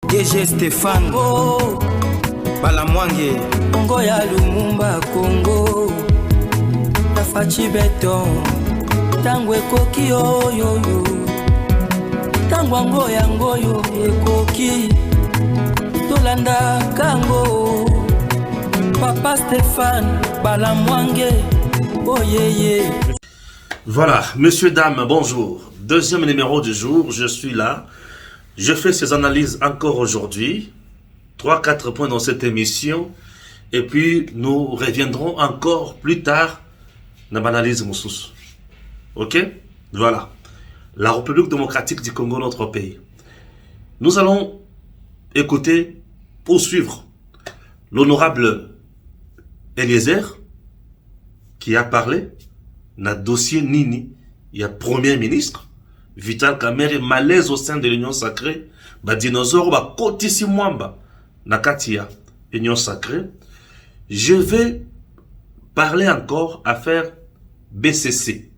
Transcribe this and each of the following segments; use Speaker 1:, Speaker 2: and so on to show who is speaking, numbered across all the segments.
Speaker 1: DG Stéphane Balamwange Congo ya Lumumba Congo Tafachi Beton Tango ekoki oyoyo Tango angoya ngoyo ekoki Tolanda kango Papa Stéphane Balamwange Oh yeah.
Speaker 2: Voilà, messieurs, dames, bonjour. Deuxième numéro du jour, je suis là. Je fais ces analyses encore aujourd'hui. 3-4 points dans cette émission. Et puis, nous reviendrons encore plus tard dans l'analyse Moussous. Ok? Voilà. La République démocratique du Congo, notre pays. Nous allons écouter, poursuivre l'honorable Eliezer qui a parlé dans le dossier Nini. Il y a Premier ministre Vital Kamerhe malaise au sein de l'Union sacrée. Ba dinosaure ba kotisi mwamba nakatia Union sacrée. Je vais parler encore affaire BCC.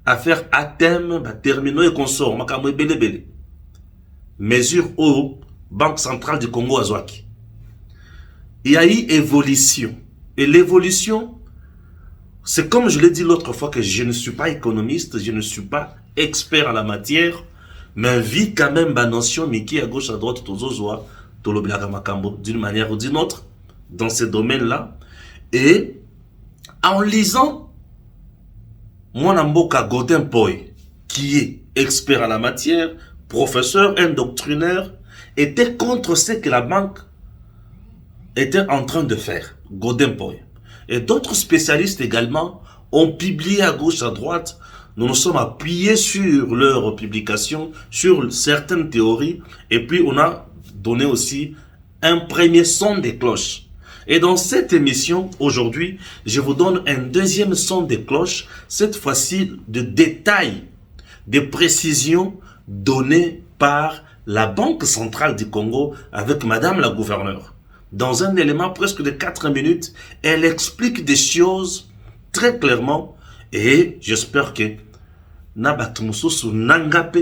Speaker 2: Affaire ATEM, ba terminaux et consorts, makamwe bele. Mesure au Banque centrale du Congo Azwaki. Il y a eu évolution. Et l'évolution, c'est comme je l'ai dit l'autre fois que je ne suis pas économiste, je ne suis pas expert en la matière, mais vie quand même ma notion, mais qui à gauche, à droite, d'une manière ou d'une autre, dans ces domaines-là. Et en lisant, moi, Namboka Godin Poy, qui est expert en la matière, professeur, un doctrinaire, était contre ce que la banque était en train de faire. Godin Poy. Et d'autres spécialistes également ont publié à gauche, à droite. Nous nous sommes appuyés sur leurs publications, sur certaines théories. Et puis on a donné aussi un premier son des cloches. Et dans cette émission, aujourd'hui, je vous donne un deuxième son des cloches. Cette fois-ci, de détails, de précisions données par la Banque centrale du Congo avec Madame la gouverneure. Dans un élément presque de 4 minutes, elle explique des choses très clairement et j'espère que Nabat Moussous Nangape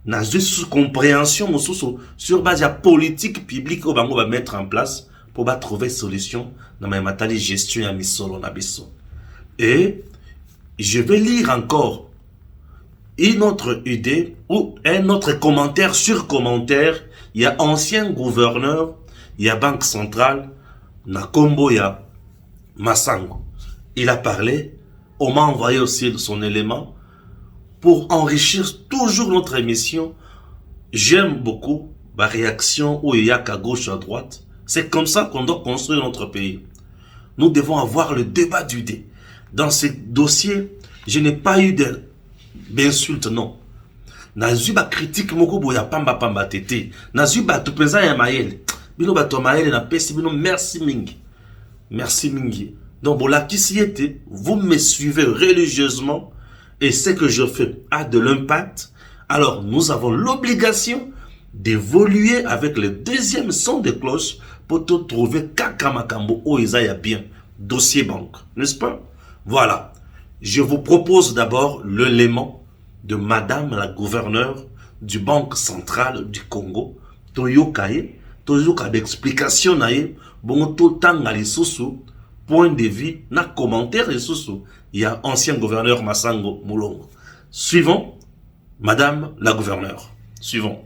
Speaker 2: n'a juste compréhension sur base de la politique publique qu'on va mettre en place pour trouver solution dans ma matali gestion à Misolo Nabiso. Et je vais lire encore une autre idée ou un autre commentaire sur commentaire. Il y a ancien gouverneur. Il y a Banque centrale, Nakombo, il y a Massango. Il a parlé, on m'a envoyé aussi son élément pour enrichir toujours notre émission. J'aime beaucoup la réaction où il y a qu'à gauche, à droite. C'est comme ça qu'on doit construire notre pays. Nous devons avoir le débat du dé. Dans ce dossier, je n'ai pas eu d'insultes, non. Nazuba critique moko boya pamba tete. Nazuba tu pesa ya mayele. Bino bato maele na pesi bino merci mingi. Merci mingi. Donc voilà qui s'y était, vous me suivez religieusement et ce que je fais a de l'impact. Alors nous avons l'obligation d'évoluer avec le deuxième son de cloche pour te trouver Kakamakambo Oizaya bien. Dossier banque, n'est-ce pas? Voilà. Je vous propose d'abord l'élément de Madame la gouverneure du Banque centrale du Congo, Toyokaye. Toujours d'explication naïe, bon tout temps à l'issoussou, point de vue, na commentaire l'issoussou. Il y a ancien gouverneur Massango Moulongo. Suivons, Madame la gouverneure. Suivons.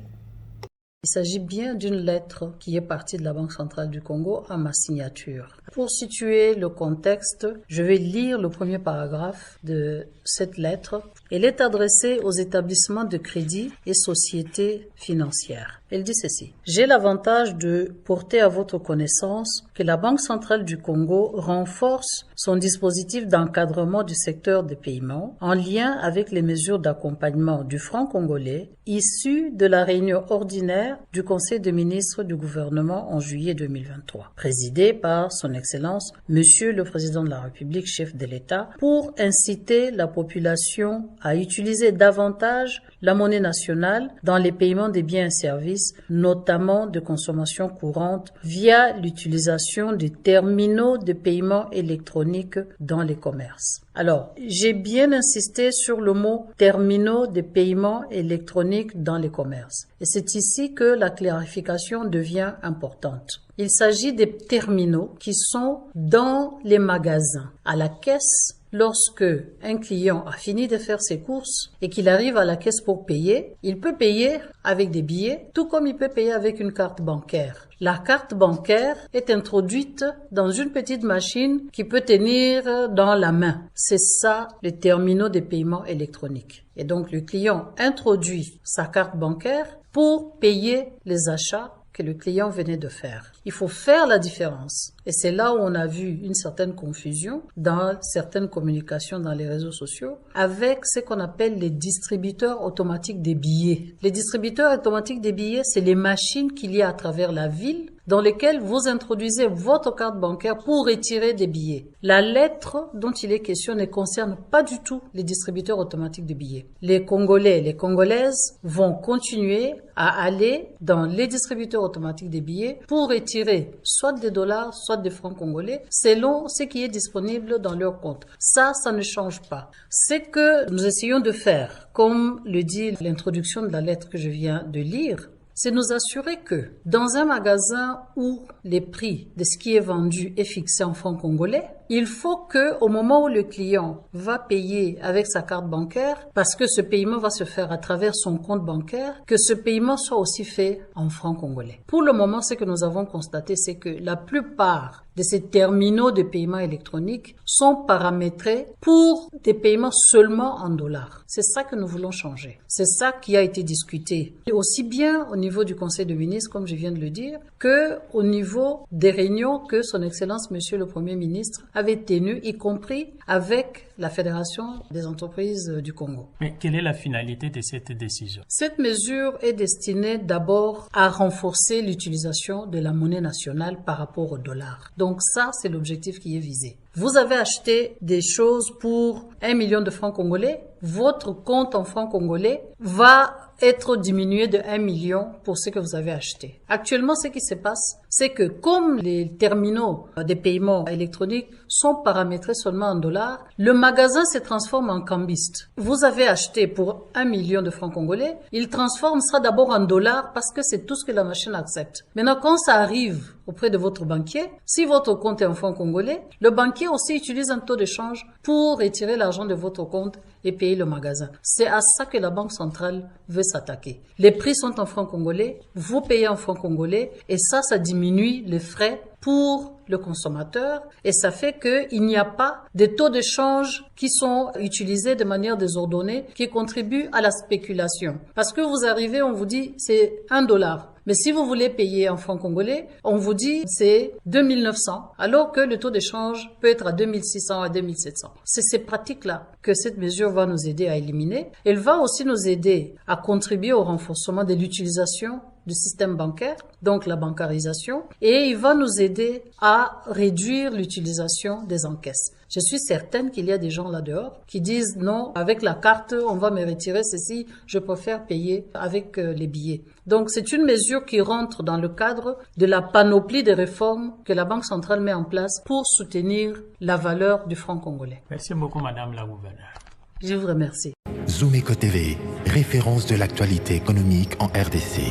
Speaker 3: Il s'agit bien d'une lettre qui est partie de la Banque centrale du Congo à ma signature. Pour situer le contexte, je vais lire le premier paragraphe de cette lettre. Elle est adressée aux établissements de crédit et sociétés financières. Elle dit ceci. J'ai l'avantage de porter à votre connaissance que la Banque centrale du Congo renforce son dispositif d'encadrement du secteur des paiements en lien avec les mesures d'accompagnement du franc congolais issues de la réunion ordinaire du Conseil des ministres du gouvernement en juillet 2023, présidée par son Excellence, Monsieur le Président de la République, chef de l'État, pour inciter la population à utiliser davantage la monnaie nationale dans les paiements des biens et services, notamment de consommation courante, via l'utilisation des terminaux de paiement électronique dans les commerces. Alors, j'ai bien insisté sur le mot terminaux de paiement électronique dans les commerces. Et c'est ici que la clarification devient importante. Il s'agit des terminaux qui sont dans les magasins, à la caisse. Lorsque un client a fini de faire ses courses et qu'il arrive à la caisse pour payer, il peut payer avec des billets, tout comme il peut payer avec une carte bancaire. La carte bancaire est introduite dans une petite machine qui peut tenir dans la main. C'est ça, les terminaux de paiement électroniques. Et donc, le client introduit sa carte bancaire pour payer les achats que le client venait de faire. Il faut faire la différence. Et c'est là où on a vu une certaine confusion dans certaines communications dans les réseaux sociaux avec ce qu'on appelle les distributeurs automatiques des billets. Les distributeurs automatiques des billets, c'est les machines qu'il y a à travers la ville dans lesquelles vous introduisez votre carte bancaire pour retirer des billets. La lettre dont il est question ne concerne pas du tout les distributeurs automatiques de billets. Les Congolais et les Congolaises vont continuer à aller dans les distributeurs automatiques des billets pour retirer soit des dollars, soit des francs congolais, selon ce qui est disponible dans leur compte. Ça ne change pas. Ce que nous essayons de faire, comme le dit l'introduction de la lettre que je viens de lire, c'est nous assurer que dans un magasin où les prix de ce qui est vendu est fixé en francs congolais, il faut que au moment où le client va payer avec sa carte bancaire, parce que ce paiement va se faire à travers son compte bancaire, que ce paiement soit aussi fait en francs congolais. Pour le moment, ce que nous avons constaté, c'est que la plupart de ces terminaux de paiement électronique sont paramétrés pour des paiements seulement en dollars. C'est ça que nous voulons changer. C'est ça qui a été discuté aussi bien au niveau du Conseil de ministres, comme je viens de le dire, que au niveau des réunions que son Excellence Monsieur le Premier ministre avait tenues, y compris avec la Fédération des entreprises du Congo.
Speaker 4: Mais quelle est la finalité de cette décision?
Speaker 3: Cette mesure est destinée d'abord à renforcer l'utilisation de la monnaie nationale par rapport au dollar. Donc ça, c'est l'objectif qui est visé. Vous avez acheté des choses pour 1 million de francs congolais, votre compte en francs congolais va être diminué de 1 million pour ce que vous avez acheté. Actuellement, ce qui se passe, c'est que comme les terminaux de paiement électroniques sont paramétrés seulement en dollars, le magasin se transforme en cambiste. Vous avez acheté pour 1 million de francs congolais, il transforme ça d'abord en dollars parce que c'est tout ce que la machine accepte. Maintenant, quand ça arrive auprès de votre banquier, si votre compte est en francs congolais, le banquier aussi utilise un taux de change pour retirer l'argent de votre compte et payer le magasin. C'est à ça que la Banque centrale veut s'attaquer. Les prix sont en francs congolais, vous payez en francs congolais et ça diminue les frais pour le consommateur et ça fait qu'il n'y a pas de taux de change qui sont utilisés de manière désordonnée qui contribuent à la spéculation. Parce que vous arrivez, on vous dit c'est $1. Mais si vous voulez payer en francs congolais, on vous dit c'est 2900, alors que le taux d'échange peut être à 2600 à 2700. C'est ces pratiques-là que cette mesure va nous aider à éliminer. Elle va aussi nous aider à contribuer au renforcement de l'utilisation du système bancaire, donc la bancarisation, et il va nous aider à réduire l'utilisation des encaisses. Je suis certaine qu'il y a des gens là-dehors qui disent non, avec la carte, on va me retirer ceci, je préfère payer avec les billets. Donc c'est une mesure qui rentre dans le cadre de la panoplie de réformes que la Banque centrale met en place pour soutenir la valeur du franc congolais.
Speaker 4: Merci beaucoup, Madame la Gouverneure.
Speaker 3: Je vous remercie.
Speaker 5: Zoom Eco TV, référence de l'actualité économique en RDC.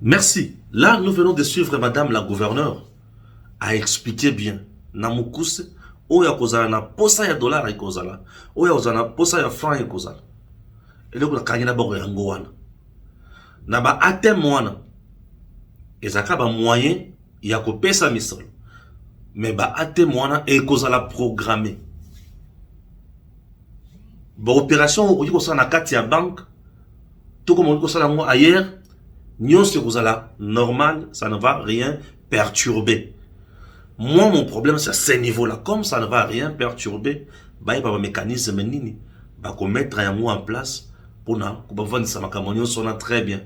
Speaker 2: Merci. Là, nous venons de suivre Madame la Gouverneure à expliquer bien. Namukuse, oya kozala na posa ya dollar ekozala, oya kozala na posa ya franc ekozala. Eloko na kanyina bako yango wana. Na ba atem wana. Ezaka ba moyen ya kopesa misolo. Mais ba atem wana ekozala programmé. Ba opération oyi kosala na kati ya banque, tout comme oyi kosala ngo ailleurs. Nyonso kozala normal, ça ne va rien perturber. Moi, mon problème, c'est à ce niveau-là. Comme ça ne va rien perturber, bah, il y a un mécanisme nini, bah, qu'on mettra un mot en place pour na, qu'on va vendre ça, ma très bien.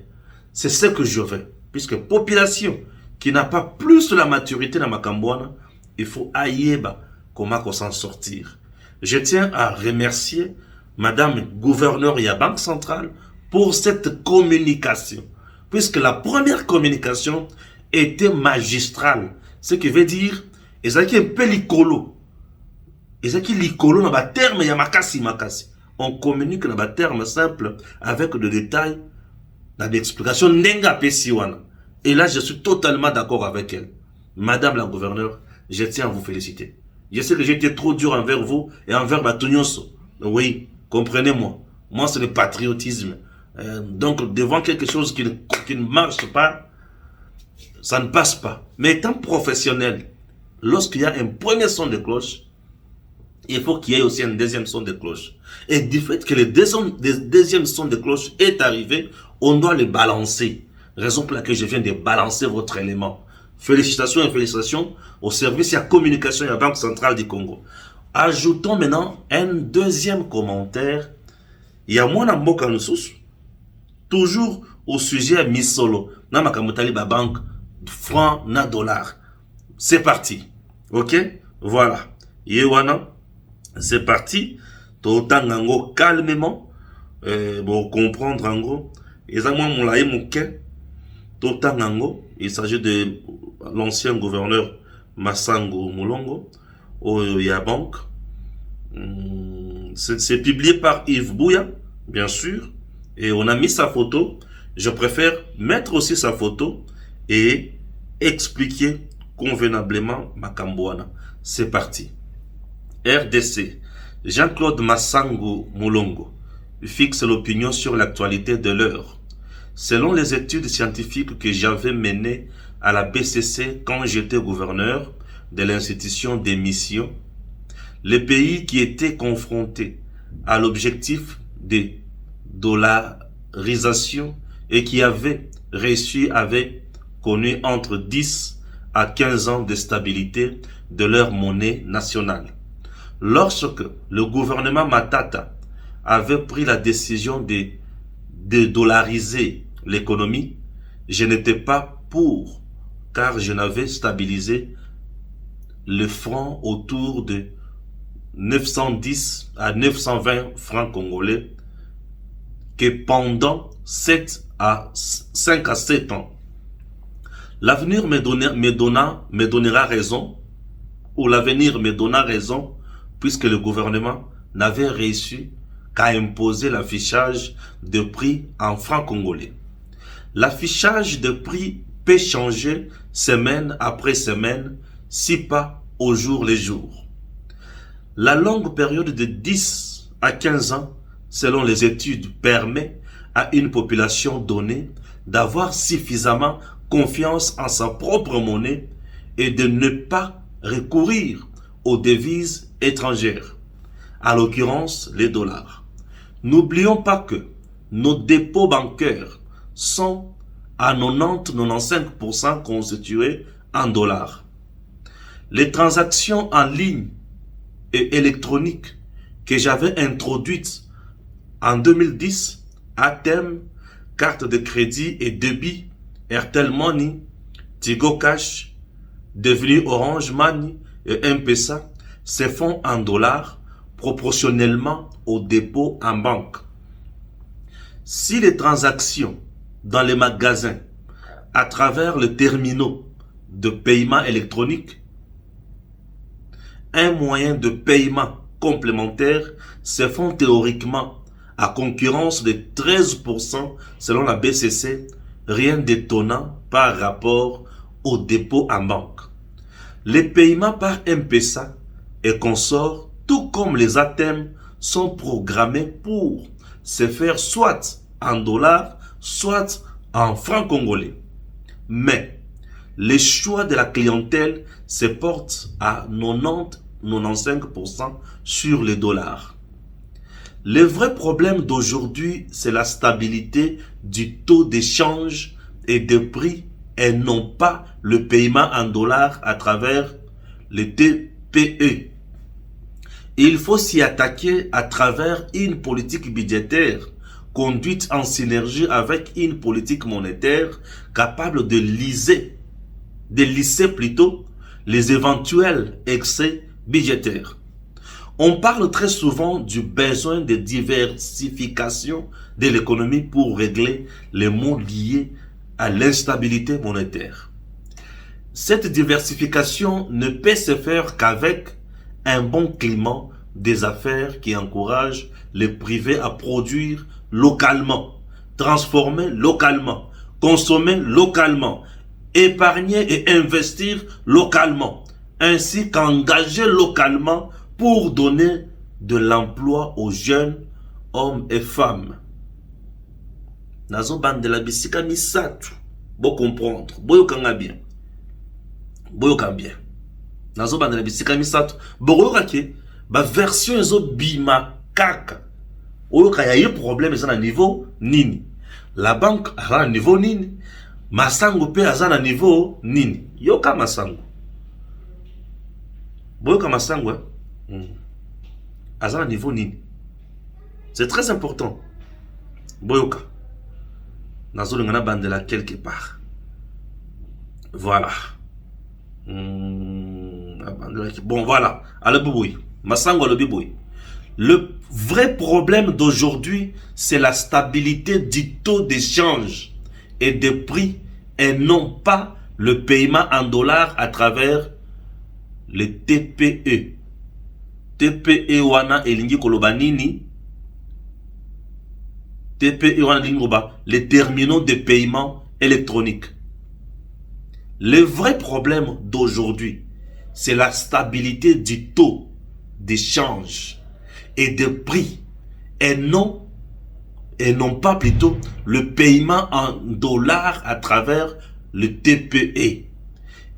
Speaker 2: C'est ce que je veux. Puisque population qui n'a pas plus de la maturité dans ma cambouana, il faut aïeba comment qu'on s'en sortir. Je tiens à remercier Madame Gouverneur et la Banque Centrale pour cette communication. Puisque la première communication était magistrale. Ce qui veut dire, ils ont un peu l'icolo. Ils ont l'icolo dans le terme, il y a makasi. On communique dans le terme simple avec le détail, dans l'explication nenga pesiwana. Et là, je suis totalement d'accord avec elle. Madame la gouverneure, je tiens à vous féliciter. Je sais que j'ai été trop dur envers vous et envers Batounyoso. Oui, comprenez-moi. Moi, c'est le patriotisme. Donc, devant quelque chose qui ne marche pas, ça ne passe pas. Mais étant professionnel, lorsqu'il y a un premier son de cloche, il faut qu'il y ait aussi un deuxième son de cloche. Et du fait que le deuxième son de cloche est arrivé, on doit le balancer. Raison pour laquelle je viens de balancer votre élément. Félicitations et félicitations au service et à la communication et à la Banque Centrale du Congo. Ajoutons maintenant un deuxième commentaire. Il y a moi dans Mboka Nusus, toujours au sujet Misolo. Dans ma kamotali ba banque, franc na dollar. C'est parti. Ok? Voilà. Yewana, c'est parti. Totan nango calmement. Pour comprendre en gros. Ezamwa moulaye mouke. Totan nango. Il s'agit de l'ancien gouverneur Massango Moulongo au Yabank. C'est publié par Yves Bouya, bien sûr. Et on a mis sa photo. Je préfère mettre aussi sa photo et expliquer convenablement Makambouana. C'est parti. RDC. Jean-Claude Massango Moulongo fixe l'opinion sur l'actualité de l'heure. Selon les études scientifiques que j'avais menées à la BCC quand j'étais gouverneur de l'institution des missions, les pays qui étaient confrontés à l'objectif de dollarisation et qui avaient réussi avaient connu entre 10 à 15 ans de stabilité de leur monnaie nationale. Lorsque le gouvernement Matata avait pris la décision de dollariser l'économie, je n'étais pas pour, car je n'avais stabilisé le franc autour de 910 à 920 francs congolais que pendant 5 à 7 ans. L'avenir me donnera raison, ou l'avenir me donna raison, puisque le gouvernement n'avait réussi qu'à imposer l'affichage de prix en francs congolais. L'affichage de prix peut changer semaine après semaine, si pas au jour le jour. La longue période de 10 à 15 ans, selon les études, permet à une population donnée d'avoir suffisamment confiance en sa propre monnaie et de ne pas recourir aux devises étrangères, à l'occurrence les dollars. N'oublions pas que nos dépôts bancaires sont à 90-95% constitués en dollars. Les transactions en ligne et électroniques que j'avais introduites en 2010, ATM, carte de crédit et débit, Airtel Money, Tigo Cash, devenu Orange Money et M-Pesa, se font en dollars proportionnellement au dépôt en banque. Si les transactions dans les magasins à travers les terminaux de paiement électronique, un moyen de paiement complémentaire se font théoriquement à concurrence de 13% selon la BCC, rien d'étonnant par rapport au dépôt en banque. Les paiements par M-Pesa et consorts, tout comme les ATM, sont programmés pour se faire soit en dollars, soit en francs congolais. Mais les choix de la clientèle se portent à 90-95% sur les dollars. Le vrai problème d'aujourd'hui, c'est la stabilité du taux d'échange et de prix et non pas le paiement en dollars à travers les TPE. Il faut s'y attaquer à travers une politique budgétaire conduite en synergie avec une politique monétaire capable de lisser plutôt les éventuels excès budgétaires. On parle très souvent du besoin de diversification de l'économie pour régler les maux liés à l'instabilité monétaire. Cette diversification ne peut se faire qu'avec un bon climat des affaires qui encourage les privés à produire localement, transformer localement, consommer localement, épargner et investir localement, ainsi qu'engager localement pour donner de l'emploi aux jeunes hommes et femmes. Nazo bandela bisika misatu, bo comprendre, boyo kanga bien. Boyo kanga bien. Nazo bandela bisika misatu, boyo kake, ba version ezo bima kaka. Oyo kaya ye problème eza na niveau nini. La banque a na niveau nini. Masango pe aza na niveau nini. Yoka masango. Boyo ka masango, aza na niveau nini. C'est très important. Boyoka. Nazo lingana bandela quelque part. Voilà. Bon, voilà. Allez, boubouy. Masango le biboui. Le vrai problème d'aujourd'hui, c'est la stabilité du taux d'échange et des prix et non pas le paiement en dollars à travers le TPE. TPE wana elingi koloba nini? TPE wana elingi koloba les terminaux de paiement électronique. Le vrai problème d'aujourd'hui, c'est la stabilité du taux d'échange et de prix et non pas plutôt le paiement en dollars à travers le TPE.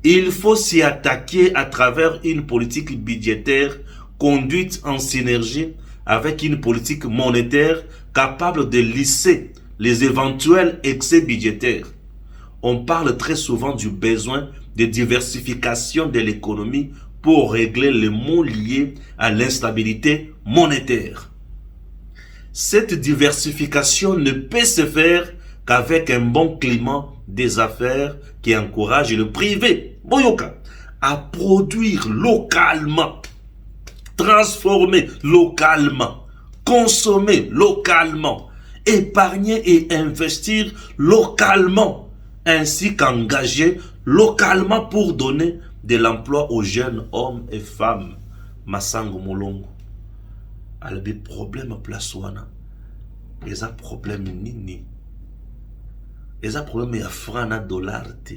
Speaker 2: Il faut s'y attaquer à travers une politique budgétaire conduite en synergie avec une politique monétaire capable de lisser les éventuels excès budgétaires. On parle très souvent du besoin de diversification de l'économie pour régler les maux liés à l'instabilité monétaire. Cette diversification ne peut se faire qu'avec un bon climat des affaires qui encourage le privé, boyoka, à produire localement, transformer localement, consommer localement, épargner et investir localement, ainsi qu'engager localement pour donner de l'emploi aux jeunes hommes et femmes. Masango Molongo. Albi problème place wana. Eza problème nini. Eza problème ya franc na dollar te.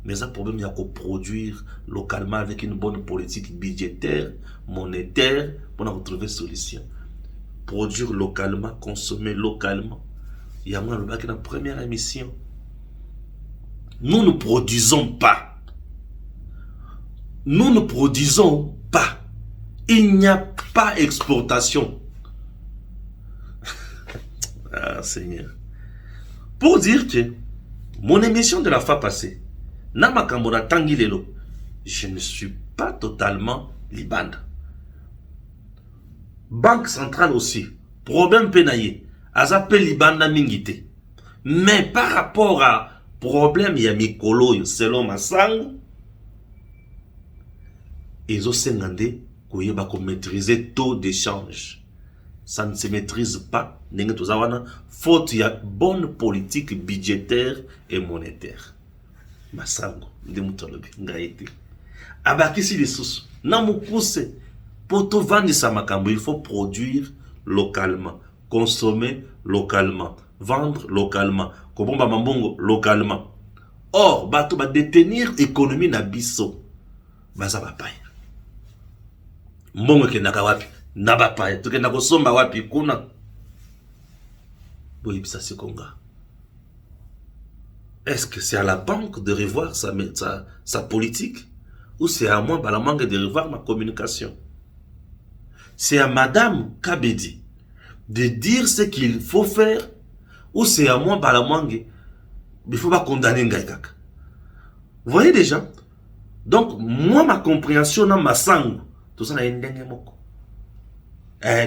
Speaker 2: Mais eza problème ya ko produire localement avec une bonne politique budgétaire, monétaire pour retrouver solution. Produire localement, consommer localement. Yamna le bac dans première émission. Nous ne produisons pas. Nous ne produisons pas. Il n'y a pas exportation. Ah, Seigneur. Pour dire que mon émission de la fois passée, Namakambona Tangilelo, je ne suis pas totalement libanda. Banque centrale aussi, problème penaye, azape libanda mingite. Mais par rapport à problème ya mikolo selon Masango, ils ont sengandé koyeba ko maîtriser taux d'échange. Ça ne se maîtrise pas. Faute ya bonne politique budgétaire et monétaire. Masango, ndemutolobi ngaite. Abakisi les sous. Namukuse poto vendre sa makambo, il faut produire localement, consommer localement, vendre localement, kobomba mambongo localement. Or, bato ba détenir économie na biso. Baza bapaya. Mbongo ke nakawapi. Nabapaya. Tuke nakosomba wapi kuna. Boyibisa Sekonga. Est-ce que c'est à la banque de revoir sa politique? Ou c'est à moi, Balamangue, de revoir ma communication? C'est à Madame Kabedi de dire ce qu'il faut faire? Ou c'est à moi, Balamangue, il ne faut pas condamner Ngaïkaka? Vous voyez déjà? Donc, moi, ma compréhension, dans ma sang, tout ça,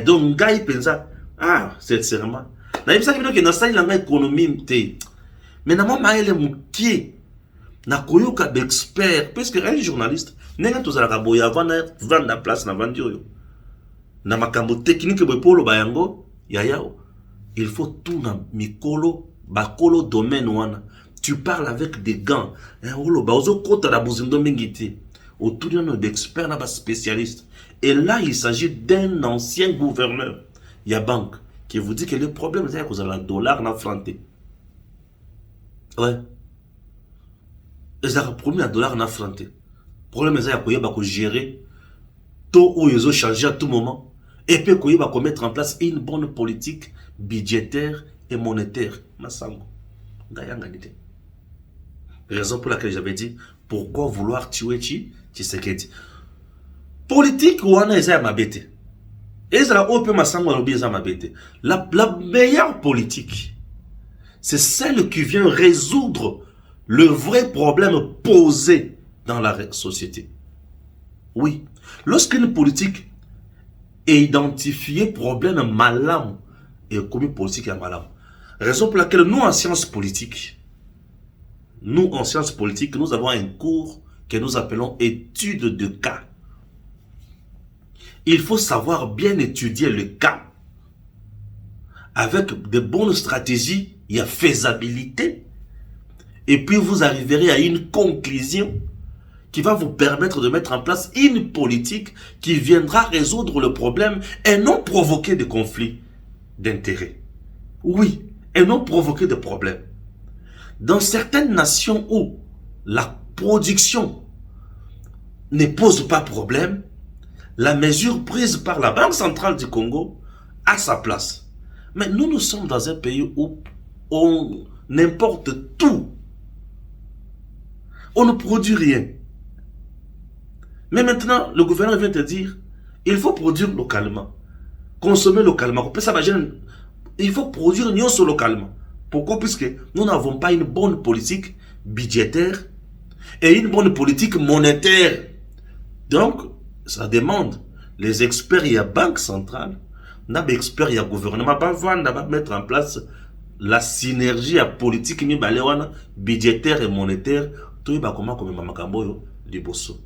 Speaker 2: donc, Ngaï pensa, ah, c'est seulement. Mais ça veut dire que dans ça, il y a une économie. Mais dans moi, je suis na koyoka d'expert, parce que un journaliste, n'est pas tout ça, la place, na vendu. na makambo technique bepolo bayango yayao. Il faut tout na mikolo bakolo domaine wana. Tu parles avec des gants. Autour d'experts, d'un spécialiste. Et là, il s'agit d'un ancien gouverneur. Il y a banque qui vous dit que le problème, c'est que vous avez un dollar dans franté. Ouais. Ils ont promis un dollar dans franté. Le problème, c'est que vous gérer taux où ils ont changé à tout moment. Et puis, vous va mettre en place une bonne politique budgétaire et monétaire. Massango. Raison pour laquelle j'avais dit, pourquoi vouloir tuer Tshisekedi? Politique, ou on est à ma bête. Et ça, on peut ma bête. La meilleure politique, c'est celle qui vient résoudre le vrai problème posé dans la société. Oui. Lorsqu'une politique est identifiée problème malin et comme politique est malin. Raison pour laquelle nous, en sciences politiques, nous avons un cours que nous appelons étude de cas. Il faut savoir bien étudier le cas. Avec de bonnes stratégies, il y a faisabilité. Et puis vous arriverez à une conclusion qui va vous permettre de mettre en place une politique qui viendra résoudre le problème et non provoquer des conflits d'intérêts. Oui, et non provoquer de problèmes. Dans certaines nations où la production ne pose pas problème, la mesure prise par la Banque centrale du Congo a sa place. Mais nous sommes dans un pays où on importe tout. On ne produit rien. Mais maintenant, le gouvernement vient te dire, il faut produire localement, consommer localement. Il faut produire localement. Pourquoi? Puisque nous n'avons pas une bonne politique budgétaire et une bonne politique monétaire. Donc, ça demande les experts, il y a Banque centrale, il y a experts, il y a gouvernement, on va mettre en place la synergie à politique budgétaire et monétaire. Tout va comment comme Mamakamboyo, Liboso.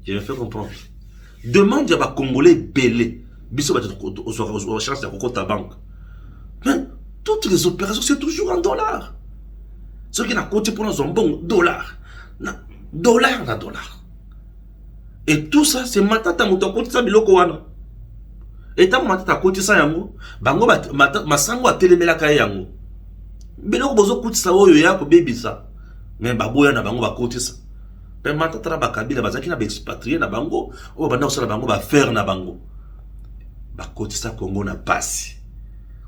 Speaker 2: Je vais faire comprendre. Demande à Congolais belé. Biso va aux chances de ta banque. Mais toutes les opérations, c'est toujours en dollars. Ce qui n'a côté pour nous un bon dollar. Dollar. Et tout ça, c'est matata mouta côté ça biloko wana. Et tant matata côté ça yango, bango masango a télémela kaya yango. Biloko bozo côté ça oyo ya ko baby ça. Mais baboya na bango ba côté ça. Mais matata ba kabila bazaki na ba expatrié na bango, o banda osala bango ba faire na bango. Côté ça Congo n'a pas.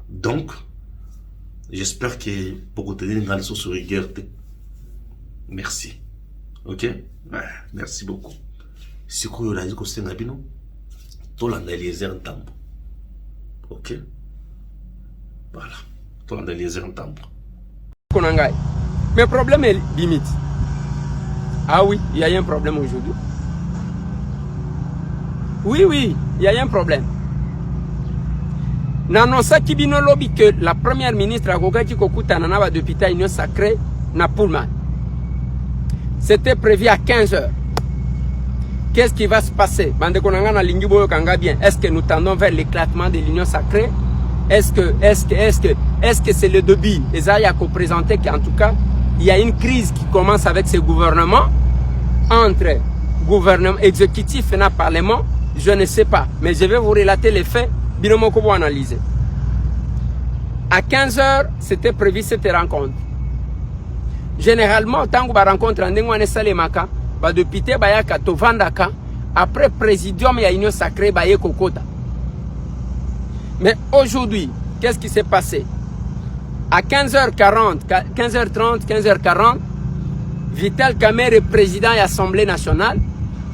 Speaker 2: Donc, j'espère que pour que tu aies une grande source sur rigueur. Merci. Ok? Ouais, merci beaucoup. Si vous avez dit que c'est un abino, tu l'as analysé en temps. Ok? Voilà. Tu l'as analysé en temps.
Speaker 6: Mais le problème est limite. Ah oui, il y a un problème aujourd'hui. Oui, il y a un problème. N'annonça Kibino Lobby que la première ministre Agogaki Kokuta Nanaba depuis ta union sacrée na Pullman. C'était prévu à 15h. Qu'est-ce qui va se passer? Est-ce que nous tendons vers l'éclatement de l'union sacrée? Est-ce que c'est le début? Esaïa a présenté qu'en tout cas, il y a une crise qui commence avec ce gouvernement, entre gouvernement exécutif et parlement. Je ne sais pas, mais je vais vous relater les faits. Binomoko analyser. À 15h, c'était prévu cette rencontre. Généralement, tant que la rencontre en Dengwane Salemaka, depuis Bayaka Tovandaka, après présidium, il y a une sacrée Baye Kokota. Mais aujourd'hui, qu'est-ce qui s'est passé? À 15h40, 15h30, 15h40, Vital Kamerhe est président et Assemblée nationale,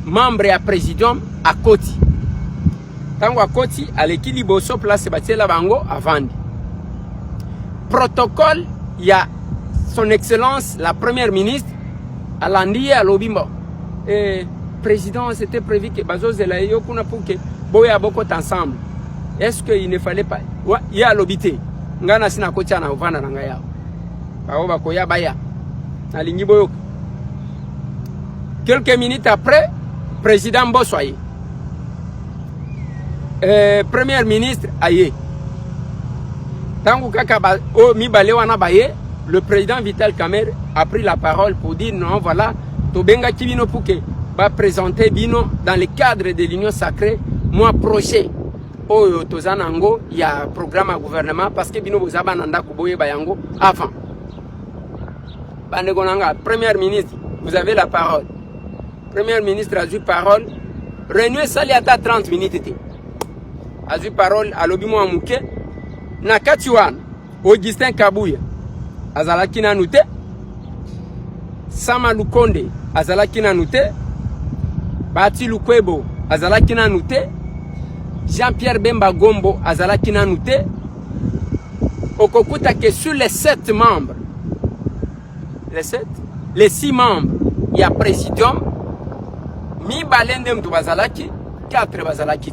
Speaker 6: membre et présidium à Koti. Tango à Koti, à l'équilibre, so place bâti la bango à vendre. Protocole, il y a son excellence, la première ministre, à l'Andier, à l'Obimbo. Et président, c'était prévu que Bazo Zelayo, qu'on a pour que Boya Boko ensemble. Est-ce qu'il ne fallait pas? Ouais, il y a l'obité. Ngana sina kocha na uvana na ngaya. Baoba koya baya. Na lingi boyo. Quelques minutes après, président Bossoye. Premier ministre aye. Tango kaka mibale wana baye, le président Vital Kamerhe a pris la parole pour dire non, voilà, Tobenga Kibino Pouke va présenter Bino dans le cadre de l'Union Sacrée, mois prochain. Oyo Tozanango, il y a un programme à gouvernement parce que Bino Bozaba Nanda Kuboye Bayango avant. Bandegonanga, Premier ministre, vous avez la parole. Premier ministre a eu parole. Réunion Saliata 30 minutes. A eu parole à Lobimo Amouke. Nakatiwan, Augustin Kabouya, Azalaki Nanute. Sama Lukonde, Azalaki Nanute. Bati Lukwebo, Azalaki Nanute. Jean-Pierre Bemba Gombo, Azalaki Nanute. Okokuta que sur les 7 membres, les 6 membres, il y a présidium, mi balendem to bazalaki, 4 bazalaki.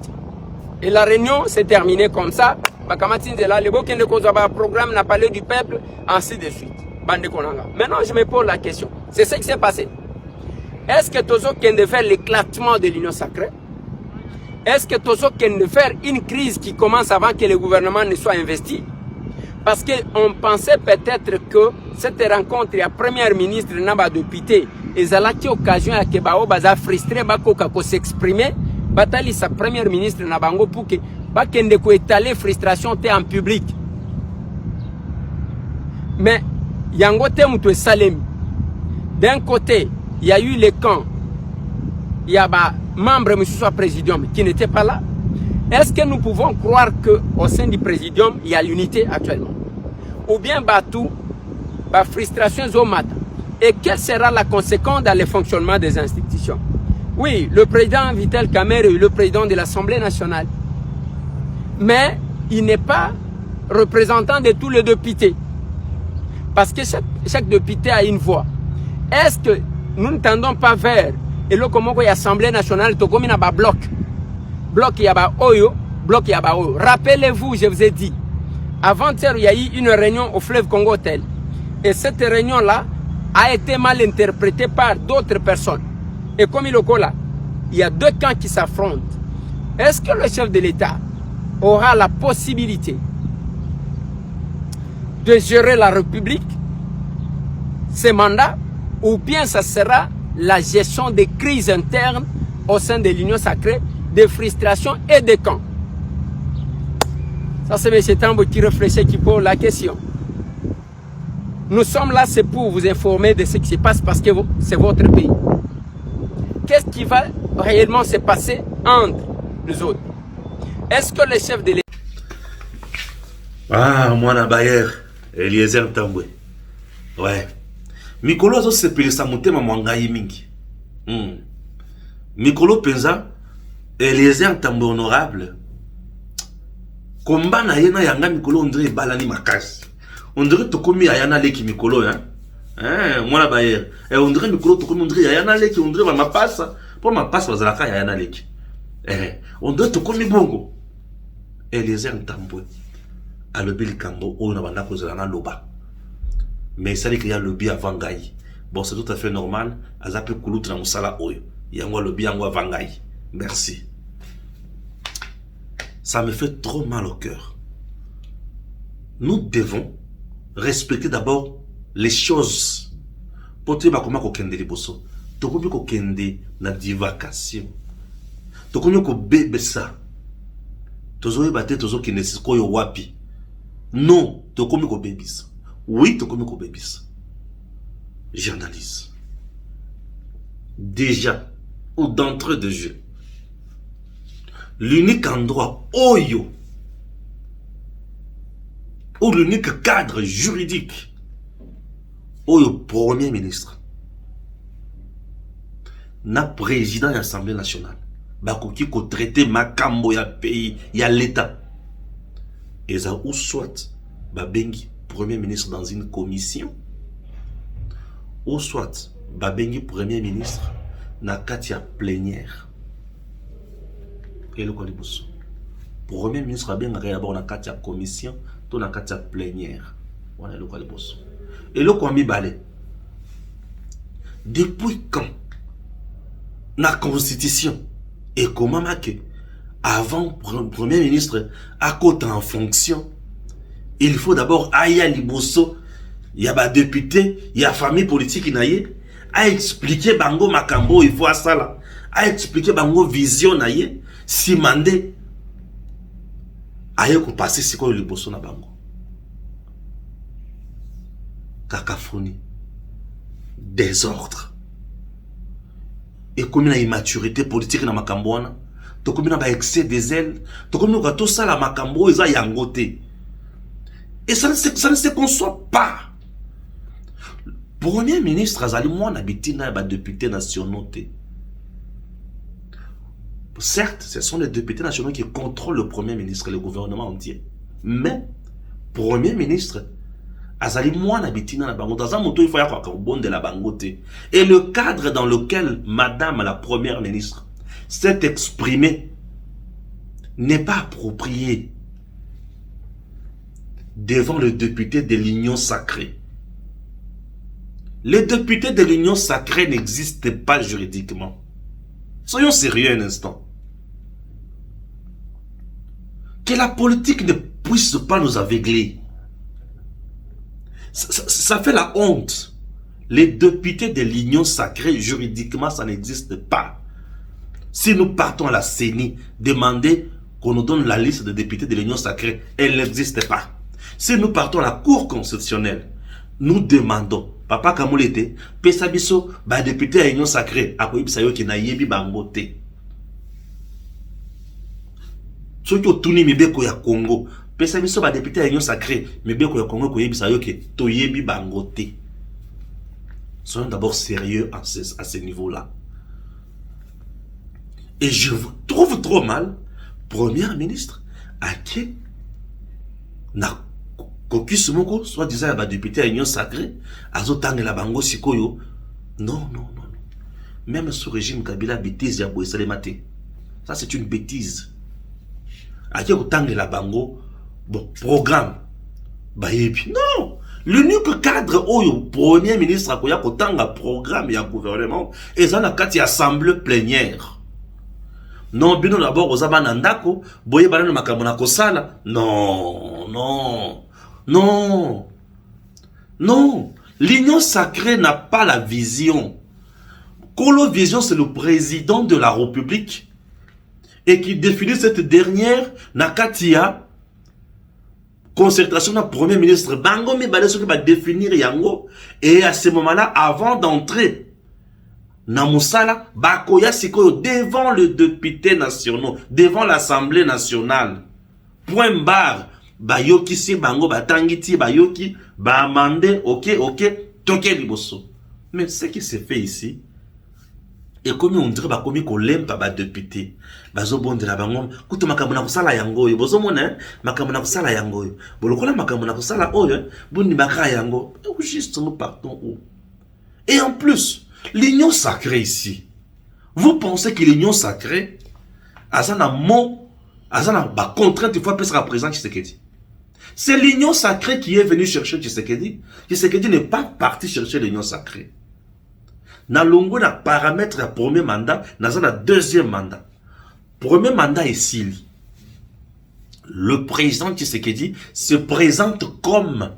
Speaker 6: Et la réunion s'est terminée comme ça. Le Bokende Kozaba programme n'a parlé du peuple, ainsi de suite. Maintenant, je me pose la question. C'est ce qui s'est passé. Est-ce que Tozo Kende faire l'éclatement de l'Union Sacrée? Est-ce que Tozo Kende faire une crise qui commence avant que le gouvernement ne soit investi? Parce qu'on pensait peut-être que cette rencontre, il y a Premier ministre Naba de Pité, et Zalaki occasion à Kebao Baza frustré, Bako Kako s'exprimer, Batali sa Premier ministre Nabango pour que Bakende ko étaler frustration en public. Mais Yango Temoutou Salem, d'un côté, il y a eu les camps, il y a membre M. Présidium qui n'était pas là. Est-ce que nous pouvons croire qu'au sein du Présidium, il y a l'unité actuellement? Ou bien Batou, frustration Zomata? Et quelle sera la conséquence dans le fonctionnement des institutions? Oui, le président Vital Kamerhe est le président de l'Assemblée nationale. Mais il n'est pas représentant de tous les députés. Parce que chaque député a une voix. Est-ce que nous ne tendons pas vers et le comment l'Assemblée nationale to comme un bloc? Bloc yaba oyo, bloc yaba oyo. Rappelez-vous, je vous ai dit, avant-hier, il y a eu une réunion au fleuve Congo Hotel. Et cette réunion-là a été mal interprétée par d'autres personnes. Et comme il est là, il y a 2 camps qui s'affrontent. Est-ce que le chef de l'État aura la possibilité de gérer la République, ses mandats, ou bien ça sera la gestion des crises internes au sein de l'Union Sacrée, des frustrations et des camps? Ça c'est M. Tambo qui réfléchit, qui pose la question. Nous sommes là, c'est pour vous informer de ce qui se passe parce que c'est votre pays. Qu'est-ce qui va réellement se passer entre nous autres? Est-ce que le chef de l'État...
Speaker 2: Ah, moi, na Bayer, Eliezer Tambwe. Ouais. Mikolo azo sepelisa motema mwangai mingi. Mikolo penza, Eliezer Tambwe honorable. Komba na yena yanga Mikolo ondre balani makasi. Ondre tokomi ayana leki Mikolo, hein. Moi na Bayer. Et ondre Mikolo tokomi ondre ayana leki, ondre va mapasa. Pour mapasa bazalaka ayana leki. Ondre tokomi bongo. Eliezer Tambwe. A lobby le Cambo, on a banda cause la loba. Mais ça dit qu'il y a le lobby avant Gaï. Bon, c'est tout à fait normal. Azape Koulout na Moussala Oyo. Il y a un lobby avant Gaï. Merci. Ça me fait trop mal au cœur. Nous devons respecter d'abord les choses. Pour te dire comment qu'on kende les bosso. Tokomi ko kende na divagation. Tokomi ko bébé ça. Tozo ebate tozo kende siko yo wapi. Non, tokomi ko bébis. Oui, tokomi ko bébis. J'analyse. Déjà, ou d'entrée de jeu, l'unique endroit oyo, ou l'unique cadre juridique, oyo premier ministre, na président de l'Assemblée nationale, bakoki ko traiter makambo ya pays, ya l'État. Et ça, ou soit, babengi premier ministre dans une commission, ou soit, babengi premier ministre na katia plénière. Et le Kolibusso. Premier ministre a bien d'abord na katia commission, tout na katia plénière. Voilà le Kolibusso. Et le Kwami Balé. Depuis quand la constitution et comment marqué avant Premier ministre, à côté en fonction, il faut d'abord Aya Liboso, il y a des députés, il y a famille politique qui naïe, à expliquer Bango Makambo, il faut à ça là, à expliquer Bango vision naïe, si mandé, Aya qu'on passe si quoi Liboso na Bango. Cacophonie, désordre, et comme une immaturité politique dans Makambouana, to comme une excès des ailes, to comme une tout ça la Makambo, ils a yangoté. Et ça ne se conçoit pas. Premier ministre, Azali Mouana Bitina, les députés nationaux. Certes, ce sont les députés nationaux qui contrôlent le premier ministre et le gouvernement entier. Mais, premier ministre, Azali Mouana Bitina, la Bango, dans un moto, il faut y avoir un bon de la Bangote. Et le cadre dans lequel Madame la première ministre s'est exprimée n'est pas approprié devant le député de l'Union sacrée. Les députés de l'Union sacrée n'existent pas juridiquement. Soyons sérieux un instant. Que la politique ne puisse pas nous aveugler. Ça fait la honte. Les députés de l'Union sacrée, juridiquement, ça n'existe pas. Si nous partons à la CENI, demander qu'on nous donne la liste de députés de l'Union sacrée, elle n'existe pas. Si nous partons à la Cour constitutionnelle, nous demandons, Papa Kamoulete, Pesabiso, député à l'Union sacrée, à Koyibsayo qui n'a yebi bangote. Ceux qui ont tourné Mibeko ya Congo, Pesabiso, député à l'Union sacrée, Mibeko ya Congo, Koyibsayo qui to yebi bangote. Soyons d'abord sérieux à ce niveau-là. Et je trouve trop mal, Premier ministre, à qui n'a Kokus Moko, soit disant à député à l'Union sacrée, Azotang la Bango Sikoyo. Non. Même sous régime Kabila, bêtise, Yaboué Salemate. Ça, c'est une bêtise. À qui Otang la Bango, bon, programme. Non! L'unique cadre où le premier ministre a koya kotanga programme et un gouvernement, et ça n'a qu'à y assemblée plénière. Non, bino d'abord aux abanandako, boye banane makamona kosala. Non. L'Union sacrée n'a pas la vision. Kolo vision, c'est le président de la République. Et qui définit cette dernière, Nakatia, concertation d'un premier ministre. Bango mi balé ce qui va définir yango. Et à ce moment-là, avant d'entrer, Namusala, Bakoya Sikoyo, devant le député national, devant l'Assemblée nationale. Point barre. Bayoki si bango batangiti bayoki ba amande ok toke liboso. Mais ce qui se fait ici, et comme on dirait bakomi ko lempa ba député bazo bonde la bango kuto makambo na kusala yango yo bozo mona makambo na kusala yango yo bolokola makambo na kusala oyo boni makra yango juste nous partons où. Et en plus l'union sacrée ici, vous pensez que l'union sacrée azana mot azana ba contrainte il faut appeler ça présent Tshisekedi. C'est l'union sacrée qui est venue chercher Tshisekedi. Tshisekedi n'est pas parti chercher l'union sacrée. Na longo na paramètre à premier mandat, na deuxième mandat. Premier mandat ici, le président Tshisekedi se présente comme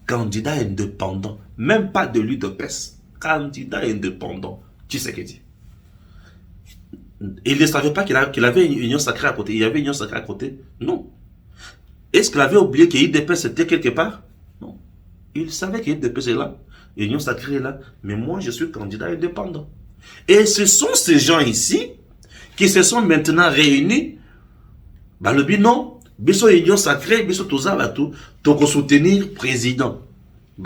Speaker 2: candidat indépendant, même pas de l'UDPS, candidat indépendant Tshisekedi. Il ne savait pas qu'il avait une union sacrée à côté. Il y avait une union sacrée à côté? Non. Est-ce qu'il avait oublié que l'IDPS était quelque part? Non. Il savait que l'IDPS est là, l'Union sacrée est là, mais moi je suis candidat indépendant. Et ce sont ces gens ici qui se sont maintenant réunis. Le but non, biso Union sacrée, biso toza batou, toko soutenir président.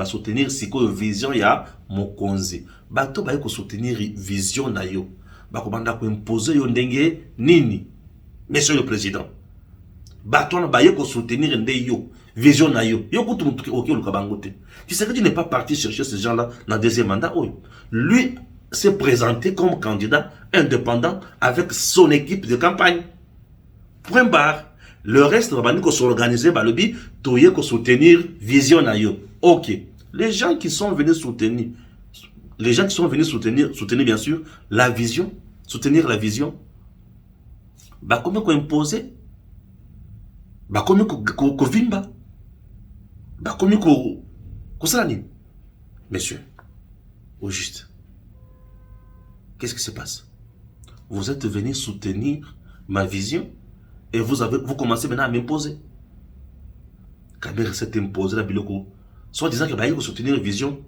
Speaker 2: Soutenir siko vision ya Mokonzi. Bato ba ko soutenir vision na yo. Bakobanda ko imposer yo ndenge nini. Monsieur le président. Baton baye ko soutenir nde yo vision na yo kutu mutuki oki oluka bangote. Tshisekedi n'est pas parti chercher ces gens-là dans le deuxième mandat. Lui s'est présenté comme candidat indépendant avec son équipe de campagne. Point barre. Le reste va venir s'organiser le but toye ko soutenir vision na yo. OK. Les gens qui sont venus soutenir soutenir bien sûr la vision, soutenir la vision. bakomi ko imposer, bakomi ko vimba, bakomi ko sala nini. Messieurs, au juste, qu'est-ce qui se passe? Vous êtes venus soutenir ma vision et vous commencez maintenant à m'imposer. Kabila s'est imposé la biloko. Soit disant que bah, il faut soutenir une vision.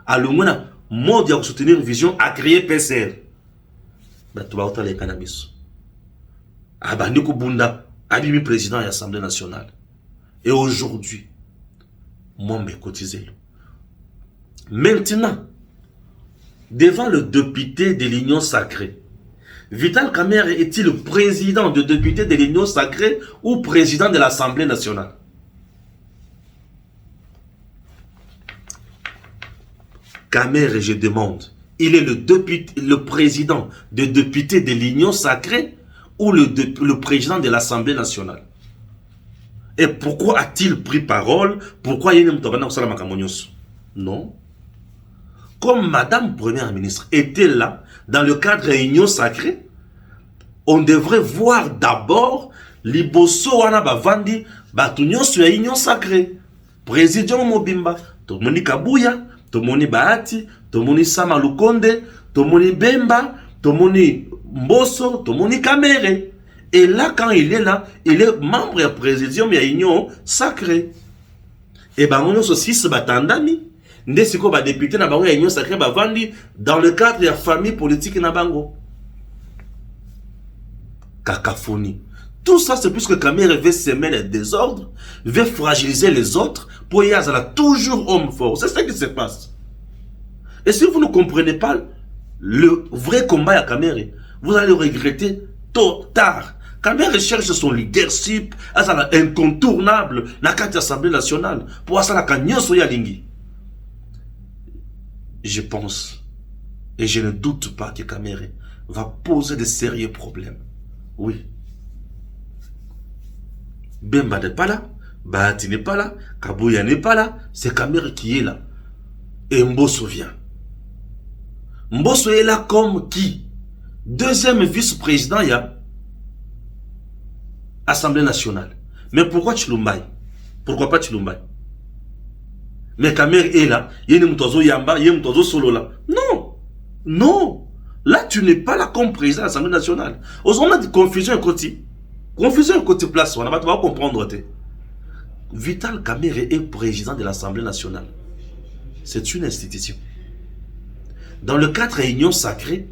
Speaker 2: À le moins, mode de soutenir une vision à créer PCR. Bah, tu vas autant les cannabis. Ah, bah, Nico Bunda, Abimi président de l'Assemblée nationale. Et aujourd'hui, moi, je vais cotiser. Maintenant, devant le député de l'Union sacrée, Vital Kamerhe est-il le président de député de l'Union sacrée ou président de l'Assemblée nationale? Kamerhe, je demande, il est le président de député de l'Union sacrée ou le président de l'Assemblée nationale? Et pourquoi a-t-il pris parole? Pourquoi il y a une non. Comme Madame Première ministre était là, dans le cadre de l'Union sacrée, on devrait voir d'abord Liboso wana bavandi batunyo sur l'Union sacrée. Président Mobimba, Tomoni Kabuya, Tomoni Bahati, Tomoni Sama Lukonde, Tomoni Bemba, Tomoni Mboso, Tomoni Kamerhe. Et là, quand il est là, il est membre et président de l'Union sacrée. Et ben on a aussi ce batandami. Ndesiko ba député na bango ya Union sacrée bavandi dans le cadre de la famille politique na bango. Cacophonie. Tout ça, c'est puisque Kamerhe veut semer les désordres, veut fragiliser les autres, pour y avoir toujours homme fort. C'est ça qui se passe. Et si vous ne comprenez pas le vrai combat à Kamerhe, vous allez regretter tôt, tard. Kamerhe cherche son leadership, incontournable, dans l'Assemblée nationale, pour avoir la lingi. Je pense, et je ne doute pas que Kamerhe va poser de sérieux problèmes. Oui. Bemba n'est pas là, Bahati n'est pas là, Kabuya n'est pas là, c'est Kamerhe qui est là. Et Mboso vient. Mboso est là comme qui? Deuxième vice-président, il y a Assemblée nationale. Mais pourquoi Chilumbai? Pourquoi pas Chilumbai? Mais Kamerhe est là, il y a une Yamba, il y a une solo là. Non! Non! Là, tu n'es pas là comme président de l'Assemblée nationale. On a dit confusion et côté. Confusion et côté place, on va comprendre. Vital Kamerhe est président de l'Assemblée nationale. C'est une institution. Dans le cadre de l'Union sacrée,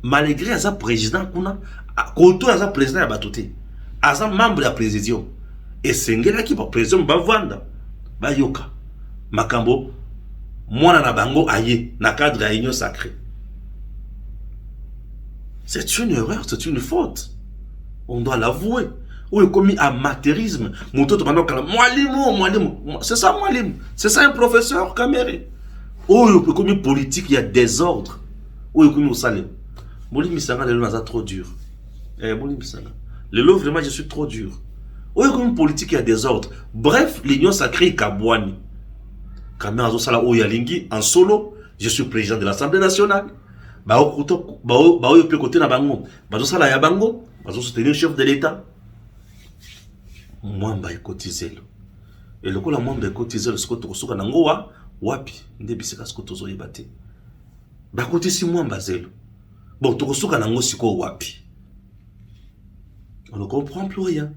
Speaker 2: malgré Aza président, Koto Aza président Yabatouté, Aza membre de la présidium, et Sengela qui va président Bavanda, Bayoka, Makambo, Mwana Nabango Aye, na cadre de l'Union sacrée. C'est une erreur, c'est une faute. On doit l'avouer. Ou est commis amateurisme. C'est ça, Mwalim. C'est ça un professeur, Kamerhe. Ou est commis politique, il y a désordre. Ou est commis au salé. Moli Misanga, le lot trop dur. Moli Misanga. Le lot, vraiment, je suis trop dur. Ou est commis politique, il y a désordre. Bref, l'Union sacrée, Kabouani. Kamerhe Azosala Oyalingi, en solo, je suis président de l'Assemblée nationale. Côté na bango, bazosala ya bango, soutenir le chef de l'État. Mwamba ekotize. Et le kola mwamba ekotize le skoto kosuka nango wa wapi ndebiseka skoto zo yebate. Ba kotisi mwamba zelo. Bon to kosuka nango siko wapi. On ne comprend plus rien.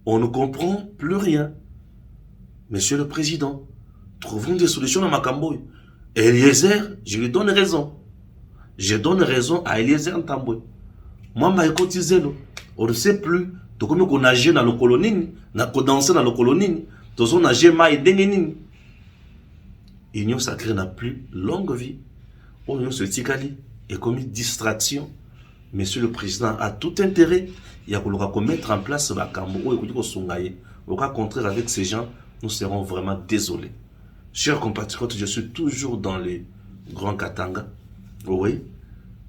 Speaker 2: On ne comprend plus rien. Monsieur le Président, trouvons des solutions à Makamboy. Eliezer, je lui donne raison. Je donne raison à Eliezer Ntambwe. Moi, on ne sait plus. Donc, on a nagé dans le colonie, on a dansé dans le colonie, on a nagé maï dengenini. L'Union sacrée n'a plus longue vie. On se tikali et comme une distraction. Monsieur le Président a tout intérêt. Il y a qu'on mettre en place la Kambo et qu'on songaye. Au cas contraire, avec ces gens, nous serons vraiment désolés. Chers compatriotes, je suis toujours dans les grands Katanga. Oui,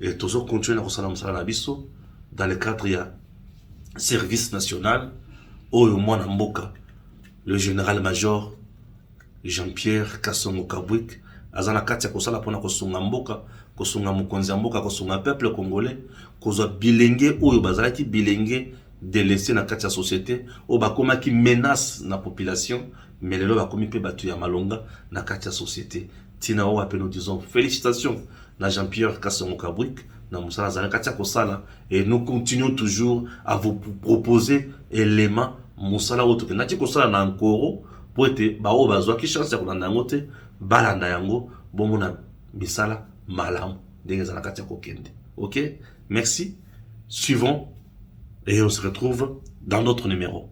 Speaker 2: et toujours continuer à salam biso dans le cadre il y a service national Oyo Mboka, le général-major Jean-Pierre Kassongo Kabwik azana kati ya kosala pona kosunga mboka kosunga mokonzi ya mboka, kosunga peuple congolais, kozwa bilenge oyo bazalaki bilenge délaissé na kati ya société, oyo bakomaki menace na population, mais lelo bakomi pe batu ya malonga na kati ya société. Tina oyo ape nous disons félicitations na Jean-Pierre Kasongo Kabwik na musala zala kati ya kosala, et nous continuons toujours à vous proposer éléments musala oyo toke nati kosala na nkoro po ete bao bazwaki chance ya kolanda yango te balanda yango bomona misala malamu ndenge ezala kati ya kokende. Ok, merci, suivons et on se retrouve dans d'autres numéros.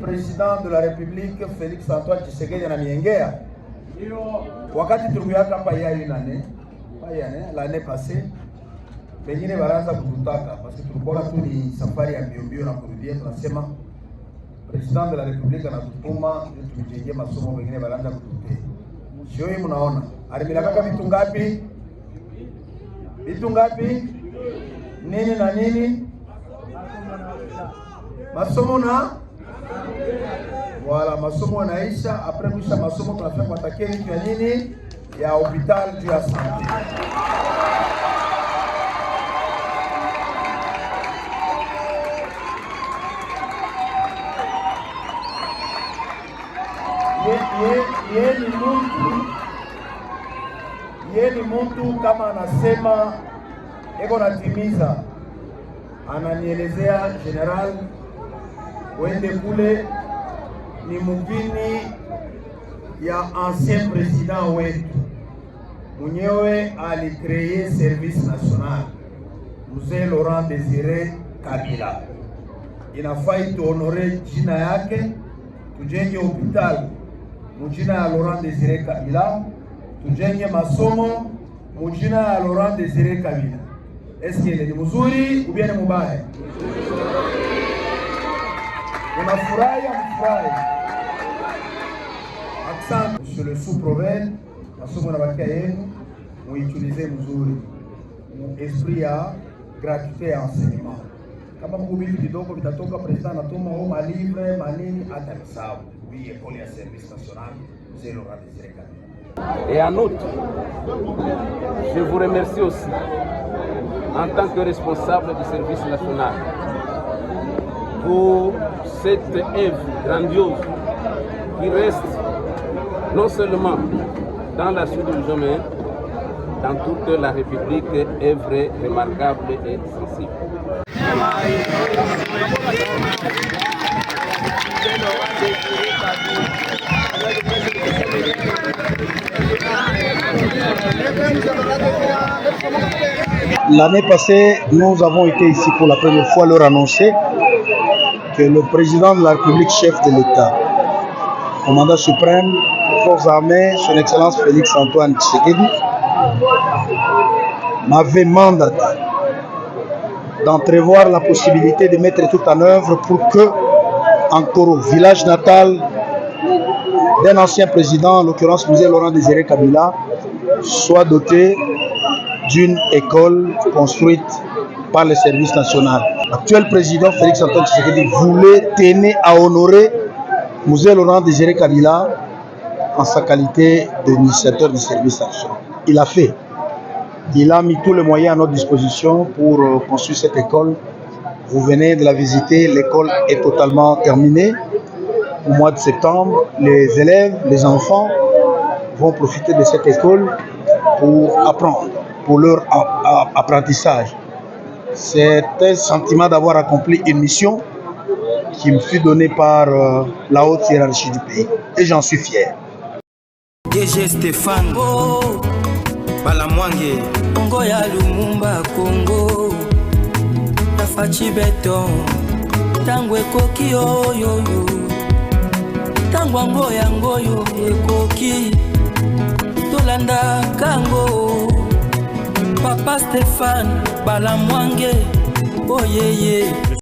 Speaker 7: Président de la République Félix Antoine Tshisekedi na miengea wakati tulikuwa hapa l'année passée, pengine baraza kututaka parce que tulikuwa tu ni safari ya mbio na kurudia, tunasema Président de la République anatutuma ili tujenge masomo, pengine baraza kututee. Sio hivi mnaona alimila kaka vitu ngapi? Vitu ngapi? Nini na nini? Masomo na voilà, masomo naisha. Après kuisha masomo tunafanya kuatakia vitu ya nini ya hospital juu ya santé. Ye ni mtu kama anasema eko natimiza, ananielezea general wende kule ni mugini ya ancien président wetu mwenyewe alikreye service national Mzee Laurent Désiré Kabila. Inafai tuonore jina yake, tujenge hospital mujina ya Laurent Désiré Kabila, tujenge masomo mujina ya Laurent Désiré Kabila. Est-ce que ni mzuri ou bien ni mubaya? Unafurahi mfurahi? Accent sur le sous-province, masomo na bakia yenu muutilize mzuri mu esprit ya gratuité ya enseignement. Kama mkubitu kidogo vitatoka president anatuma homa livre manini hata misao bi école ya service national Mzee Laurent Désiré Kabila.
Speaker 6: Et en outre, je vous remercie aussi en tant que responsable du service national pour cette œuvre grandiose qui reste non seulement dans la sous-région, mais dans toute la République, œuvre remarquable et sensible.
Speaker 8: L'année passée, nous avons été ici pour la première fois leur annoncer que le président de la République, chef de l'État, commandant suprême des forces armées, son Excellence Félix Antoine Tshisekedi, m'avait mandaté d'entrevoir la possibilité de mettre tout en œuvre pour que, en Koro, village natal d'un ancien président, en l'occurrence Mzee Laurent Désiré Kabila, soit doté d'une école construite par le service national. L'actuel président Félix Antoine Tshisekedi tenait à honorer Mzee Laurent Désiré Kabila en sa qualité d'initiateur du service national. Il a fait. Il a mis tous les moyens à notre disposition pour construire cette école. Vous venez de la visiter, l'école est totalement terminée. Au mois de septembre, les élèves, les enfants vont profiter de cette école pour apprendre, pour leur apprentissage. C'est un sentiment d'avoir accompli une mission qui me fut donnée par la haute hiérarchie du pays. Et j'en suis fier.
Speaker 1: DG Stéphane Balamwange Congo ya Lumumba Congo Tafachi Beton Tango ekoki oyoyo Tango angoya ngoyo ekoki Tolanda kango Papa Stéphane Balamwange Oyeye